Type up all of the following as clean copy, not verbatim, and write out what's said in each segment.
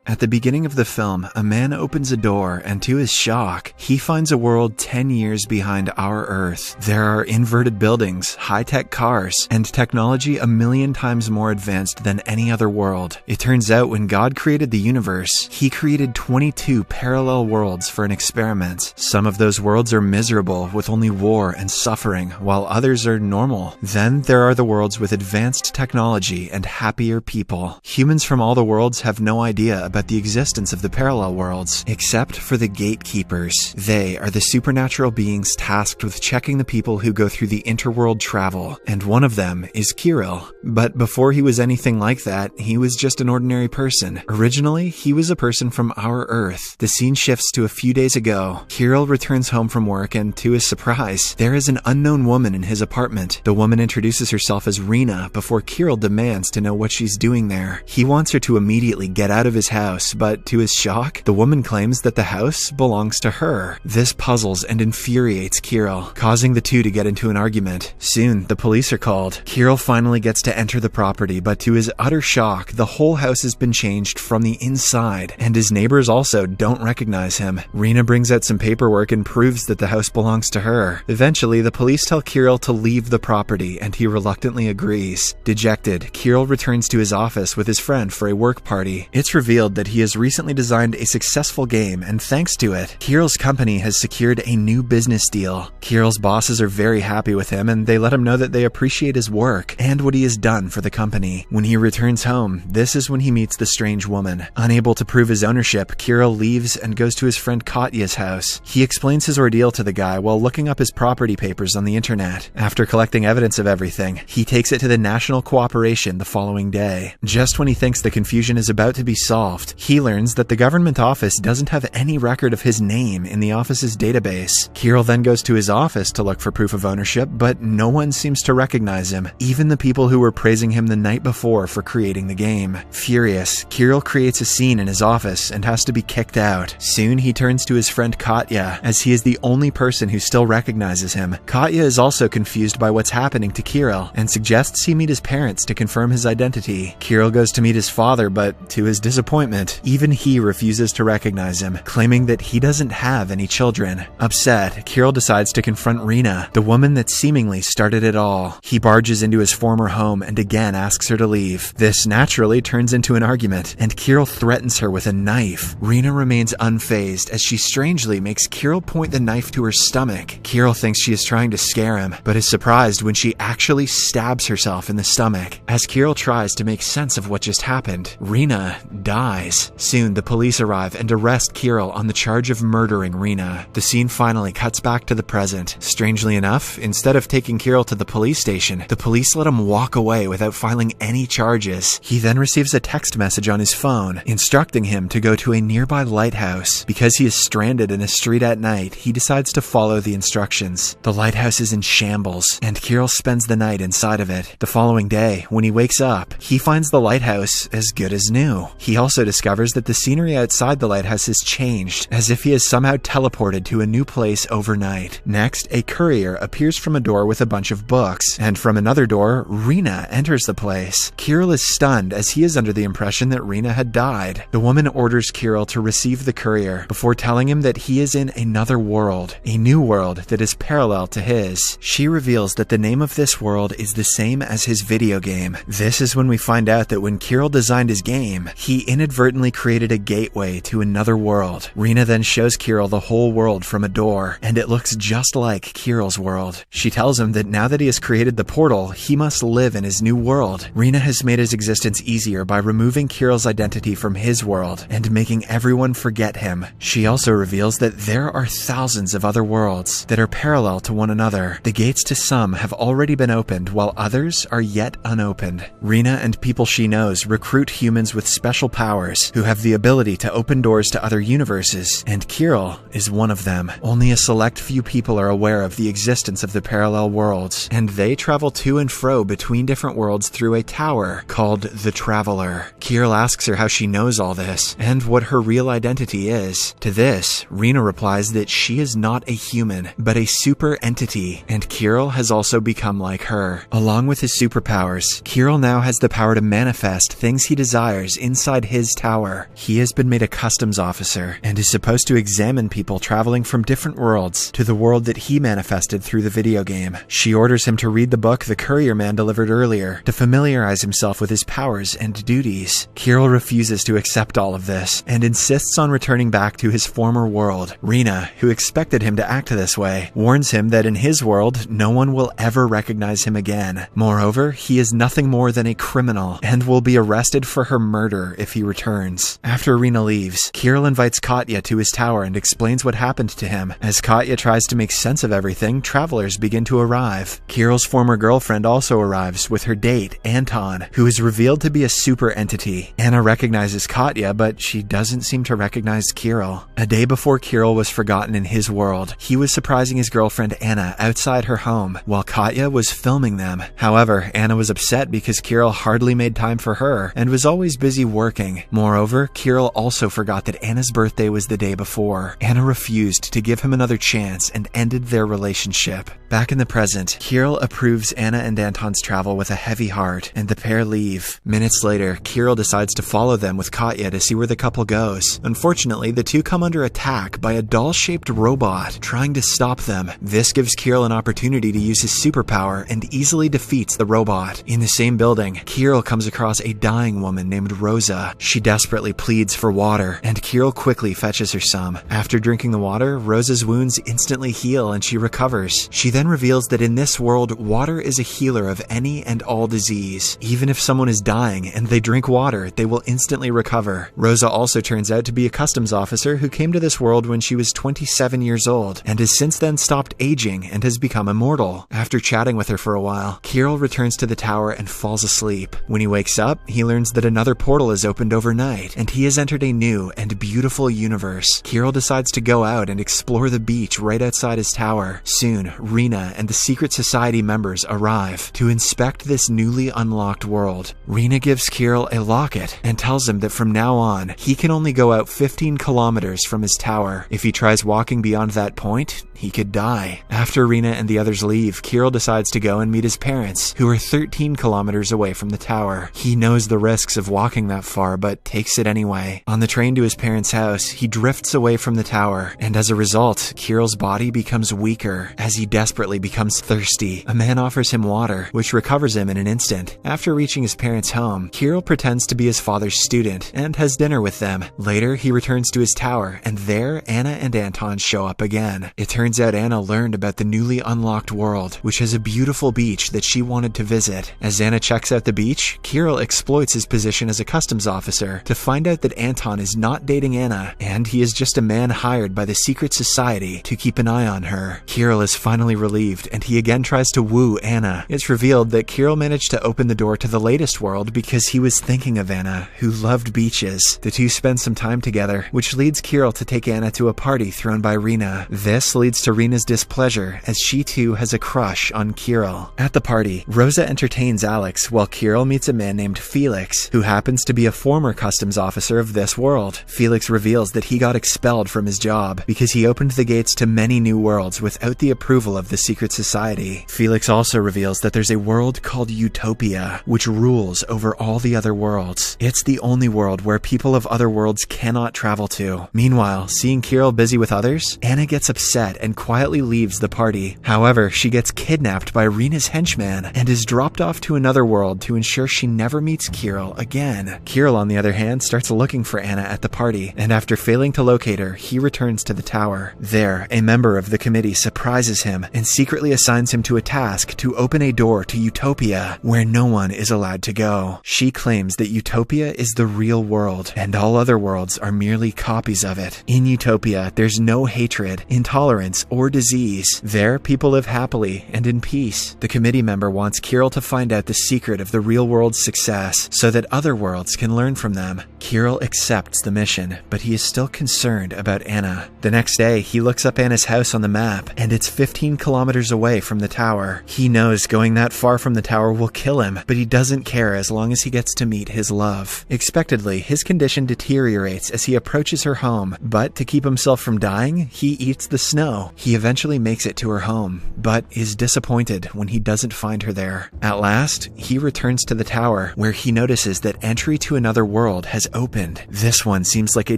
At the beginning of the film, a man opens a door, and to his shock, he finds a world 10 years behind our Earth. There are inverted buildings, high-tech cars, and technology a million times more advanced than any other world. It turns out when God created the universe, He created 22 parallel worlds for an experiment. Some of those worlds are miserable, with only war and suffering, while others are normal. Then there are the worlds with advanced technology and happier people. Humans from all the worlds have no idea about the existence of the parallel worlds, except for the gatekeepers. They are the supernatural beings tasked with checking the people who go through the interworld travel, and one of them is Kirill. But before he was anything like that, he was just an ordinary person. Originally, he was a person from our Earth. The scene shifts to a few days ago. Kirill returns home from work, and to his surprise, there is an unknown woman in his apartment. The woman introduces herself as Rena before Kirill demands to know what she's doing there. He wants her to immediately get out of his house, but to his shock, the woman claims that the house belongs to her. This puzzles and infuriates Kirill, causing the two to get into an argument. Soon, the police are called. Kirill finally gets to enter the property, but to his utter shock, the whole house has been changed from the inside, and his neighbors also don't recognize him. Rena brings out some paperwork and proves that the house belongs to her. Eventually, the police tell Kirill to leave the property, and he reluctantly agrees. Dejected, Kirill returns to his office with his friend for a work party. It's revealed that he has recently designed a successful game, and thanks to it, Kirill's company has secured a new business deal. Kirill's bosses are very happy with him, and they let him know that they appreciate his work and what he has done for the company. When he returns home, this is when he meets the strange woman. Unable to prove his ownership, Kirill leaves and goes to his friend Katya's house. He explains his ordeal to the guy while looking up his property papers on the internet. After collecting evidence of everything, he takes it to the National Cooperation the following day. Just when he thinks the confusion is about to be solved, he learns that the government office doesn't have any record of his name in the office's database. Kirill then goes to his office to look for proof of ownership, but no one seems to recognize him, even the people who were praising him the night before for creating the game. Furious, Kirill creates a scene in his office and has to be kicked out. Soon he turns to his friend Katya, as he is the only person who still recognizes him. Katya is also confused by what's happening to Kirill and suggests he meet his parents to confirm his identity. Kirill goes to meet his father, but to his disappointment, even he refuses to recognize him, claiming that he doesn't have any children. Upset, Kirill decides to confront Rena, the woman that seemingly started it all. He barges into his former home and again asks her to leave. This naturally turns into an argument, and Kirill threatens her with a knife. Rena remains unfazed as she strangely makes Kirill point the knife to her stomach. Kirill thinks she is trying to scare him, but is surprised when she actually stabs herself in the stomach. As Kirill tries to make sense of what just happened, Rena dies. Soon, the police arrive and arrest Kirill on the charge of murdering Rena. The scene finally cuts back to the present. Strangely enough, instead of taking Kirill to the police station, the police let him walk away without filing any charges. He then receives a text message on his phone, instructing him to go to a nearby lighthouse. Because he is stranded in a street at night, he decides to follow the instructions. The lighthouse is in shambles, and Kirill spends the night inside of it. The following day, when he wakes up, he finds the lighthouse as good as new. He also discovers that the scenery outside the lighthouse has changed, as if he has somehow teleported to a new place overnight. Next, a courier appears from a door with a bunch of books, and from another door, Rena enters the place. Kirill is stunned as he is under the impression that Rena had died. The woman orders Kirill to receive the courier before telling him that he is in another world, a new world that is parallel to his. She reveals that the name of this world is the same as his video game. This is when we find out that when Kirill designed his game, he inadvertently created a gateway to another world. Rena then shows Kirill the whole world from a door, and it looks just like Kirill's world. She tells him that now that he has created the portal, he must live in his new world. Rena has made his existence easier by removing Kirill's identity from his world and making everyone forget him. She also reveals that there are thousands of other worlds that are parallel to one another. The gates to some have already been opened, while others are yet unopened. Rena and people she knows recruit humans with special powers who have the ability to open doors to other universes, and Kirill is one of them. Only a select few people are aware of the existence of the parallel worlds, and they travel to and fro between different worlds through a tower called the Traveler. Kirill asks her how she knows all this, and what her real identity is. To this, Rena replies that she is not a human, but a super entity, and Kirill has also become like her. Along with his superpowers, Kirill now has the power to manifest things he desires inside his tower. He has been made a customs officer and is supposed to examine people traveling from different worlds to the world that he manifested through the video game. She orders him to read the book the courier man delivered earlier to familiarize himself with his powers and duties. Kirill refuses to accept all of this and insists on returning back to his former world. Rena, who expected him to act this way, warns him that in his world, no one will ever recognize him again. Moreover, he is nothing more than a criminal and will be arrested for her murder if he returns. After Rena leaves, Kirill invites Katya to his tower and explains what happened to him. As Katya tries to make sense of everything, travelers begin to arrive. Kirill's former girlfriend also arrives with her date, Anton, who is revealed to be a super entity. Anna recognizes Katya, but she doesn't seem to recognize Kirill. A day before Kirill was forgotten in his world, he was surprising his girlfriend Anna outside her home while Katya was filming them. However, Anna was upset because Kirill hardly made time for her and was always busy working. Moreover, Kirill also forgot that Anna's birthday was the day before. Anna refused to give him another chance and ended their relationship. Back in the present, Kirill approves Anna and Anton's travel with a heavy heart, and the pair leave. Minutes later, Kirill decides to follow them with Katya to see where the couple goes. Unfortunately, the two come under attack by a doll-shaped robot trying to stop them. This gives Kirill an opportunity to use his superpower and easily defeats the robot. In the same building, Kirill comes across a dying woman named Rosa. She desperately pleads for water, and Kirill quickly fetches her some. After drinking the water, Rosa's wounds instantly heal and she recovers. She then reveals that in this world, water is a healer of any and all disease. Even if someone is dying and they drink water, they will instantly recover. Rosa also turns out to be a customs officer who came to this world when she was 27 years old and has since then stopped aging and has become immortal. After chatting with her for a while, Kirill returns to the tower and falls asleep. When he wakes up, he learns that another portal is opened overnight and he has entered a new and beautiful universe. Kirill decides to go out and explore the beach right outside his tower. Soon, Rena and the secret society members arrive to inspect this newly unlocked world. Rena gives Kirill a locket and tells him that from now on, he can only go out 15 kilometers from his tower. If he tries walking beyond that point, he could die. After Rena and the others leave, Kirill decides to go and meet his parents, who are 13 kilometers away from the tower. He knows the risks of walking that far, but takes it anyway. On the train to his parents' house, he drifts away from the tower, and as a result, Kirill's body becomes weaker. As he desperately becomes thirsty, a man offers him water, which recovers him in an instant. After reaching his parents' home, Kirill pretends to be his father's student and has dinner with them. Later, he returns to his tower, and there, Anna and Anton show up again. It turns out Anna learned about the newly unlocked world, which has a beautiful beach that she wanted to visit. As Anna checks out the beach, Kirill exploits his position as a customs officer to find out that Anton is not dating Anna, and he is just a man hired by the secret society to keep an eye on her. Kirill is finally relieved, and he again tries to woo Anna. It's revealed that Kirill managed to open the door to the latest world because he was thinking of Anna, who loved beaches. The two spend some time together, which leads Kirill to take Anna to a party thrown by Rena. This leads to Rena's displeasure, as she too has a crush on Kirill. At the party, Rosa entertains Alex while Kirill meets a man named Felix, who happens to be a former customs officer of this world. Felix reveals that he got expelled from his job because he opened the gates to many new worlds without the approval of the secret society. Felix also reveals that there's a world called Utopia, which rules over all the other worlds. It's the only world where people of other worlds cannot travel to. Meanwhile, seeing Kirill busy with others, Anna gets upset and quietly leaves the party. However, she gets kidnapped by Rena's henchman and is dropped off to another world to ensure she never meets Kirill again. Kirill, on the other hand, starts looking for Anna at the party, and after failing to locate her, he returns to the tower. There, a member of the committee surprises him and secretly assigns him to a task to open a door to Utopia, where no one is allowed to go. She claims that Utopia is the real world, and all other worlds are merely copies of it. In Utopia, there's no hatred, intolerance, or disease. There, people live happily and in peace. The committee member wants Kirill to find out the secret of the real world's success so that other worlds can learn from them. Kirill accepts the mission, but he is still concerned about Anna. The next day, he looks up Anna's house on the map, and it's 15 kilometers away from the tower. He knows going that far from the tower will kill him, but he doesn't care as long as he gets to meet his love. Expectedly, his condition deteriorates as he approaches her home, but to keep himself from dying, he eats the snow. He eventually makes it to her home, but is disappointed when he doesn't find her there. At last, he returns to the tower, where he notices that entry to another world world has opened. This one seems like a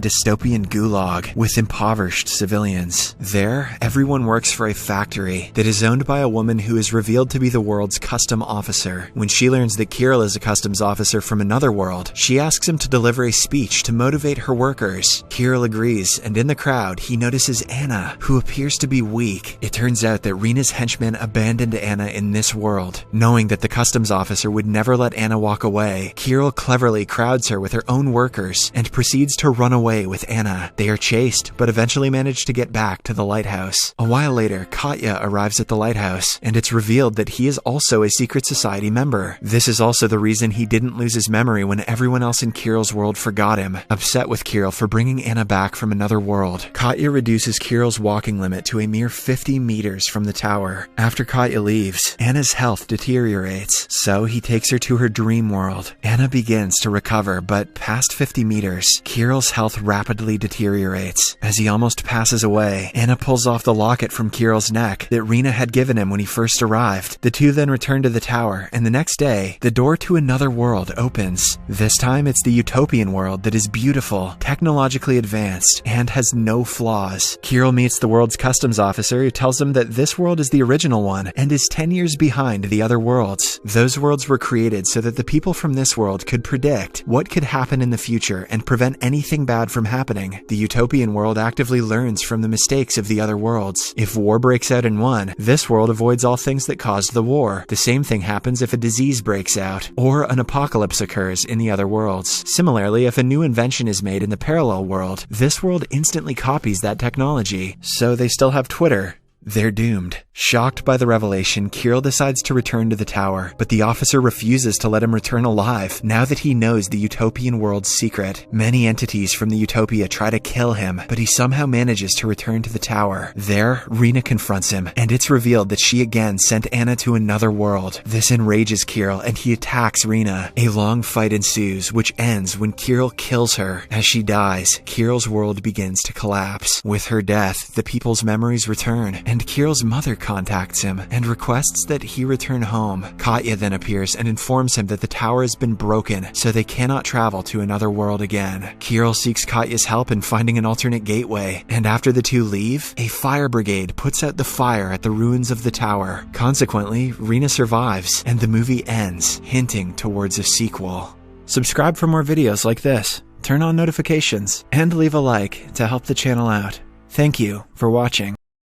dystopian gulag with impoverished civilians. There, everyone works for a factory that is owned by a woman who is revealed to be the world's custom officer. When she learns that Kirill is a customs officer from another world, she asks him to deliver a speech to motivate her workers. Kirill agrees, and in the crowd, he notices Anna, who appears to be weak. It turns out that Rena's henchmen abandoned Anna in this world. Knowing that the customs officer would never let Anna walk away, Kirill cleverly crowds her with her own workers and proceeds to run away with Anna. They are chased, but eventually manage to get back to the lighthouse. A while later, Katya arrives at the lighthouse, and it's revealed that he is also a secret society member. This is also the reason he didn't lose his memory when everyone else in Kirill's world forgot him. Upset with Kirill for bringing Anna back from another world, Katya reduces Kirill's walking limit to a mere 50 meters from the tower. After Katya leaves, Anna's health deteriorates, so he takes her to her dream world. Anna begins to recover, but past 50 meters, Kirill's health rapidly deteriorates. As he almost passes away, Anna pulls off the locket from Kirill's neck that Rena had given him when he first arrived. The two then return to the tower, and the next day, the door to another world opens. This time, it's the utopian world that is beautiful, technologically advanced, and has no flaws. Kirill meets the world's customs officer who tells him that this world is the original one and is 10 years behind the other worlds. Those worlds were created so that the people from this world could predict what could happen in the future and prevent anything bad from happening. The utopian world actively learns from the mistakes of the other worlds. If war breaks out in one, this world avoids all things that caused the war. The same thing happens if a disease breaks out, or an apocalypse occurs in the other worlds. Similarly, if a new invention is made in the parallel world, this world instantly copies that technology. So they still have Twitter. They're doomed. Shocked by the revelation, Kirill decides to return to the tower, but the officer refuses to let him return alive now that he knows the utopian world's secret. Many entities from the utopia try to kill him, but he somehow manages to return to the tower. There, Rena confronts him, and it's revealed that she again sent Anna to another world. This enrages Kirill, and he attacks Rena. A long fight ensues, which ends when Kirill kills her. As she dies, Kirill's world begins to collapse. With her death, the people's memories return, and Kirill's mother contacts him and requests that he return home. Katya then appears and informs him that the tower has been broken, so they cannot travel to another world again. Kirill seeks Katya's help in finding an alternate gateway, and after the two leave, a fire brigade puts out the fire at the ruins of the tower. Consequently, Rena survives, and the movie ends, hinting towards a sequel. Subscribe for more videos like this, turn on notifications, and leave a like to help the channel out. Thank you for watching.